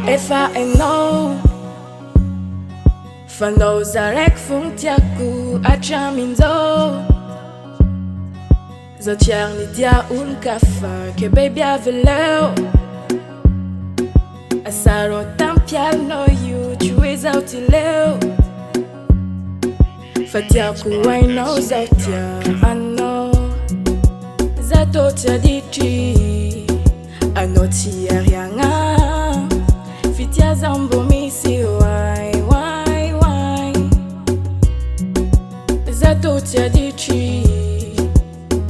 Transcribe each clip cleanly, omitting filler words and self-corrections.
If I know Fano zarek funtiaku achaminzo Zotiar nidia kafa ke baby aveleo Asaro tampia no you chuiza utileo Fatiaku I know zotia I know Zatotia dichi Anoti arianga Fitia zambo misi why Zatotia dichi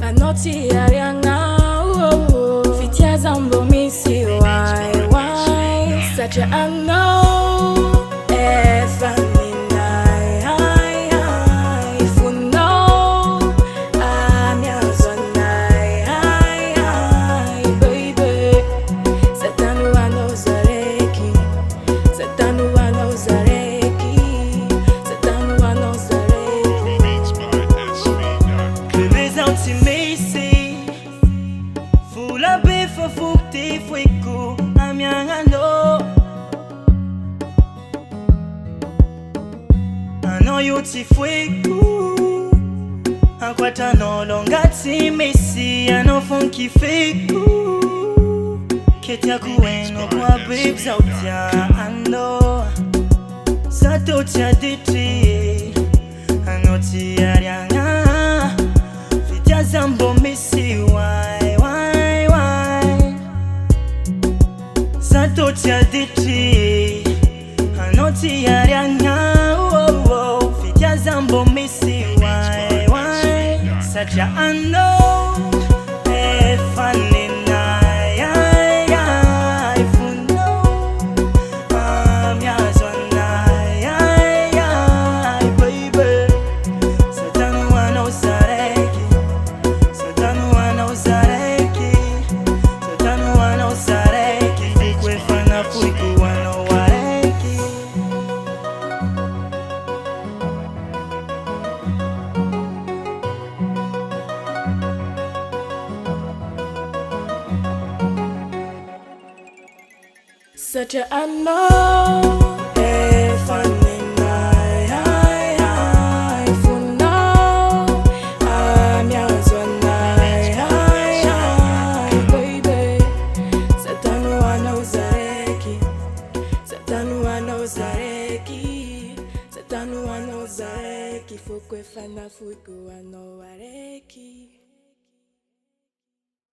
Anoti arianga Fitia zambo misi why Such a unknown If I Fula befo fukti fuiku amyangano Ano yuti fuiku Ankwata no longati mesi ano funky fiku Ketia kueno kwa babes out ya ano Sato tia ditri Ano tia rianga Fitia zambo mesi why Sato tia ditri Anoti arianga Fitia zambo misi why Such a unknown Funny Such a unknown If I Fukwe fana fuku ano wareki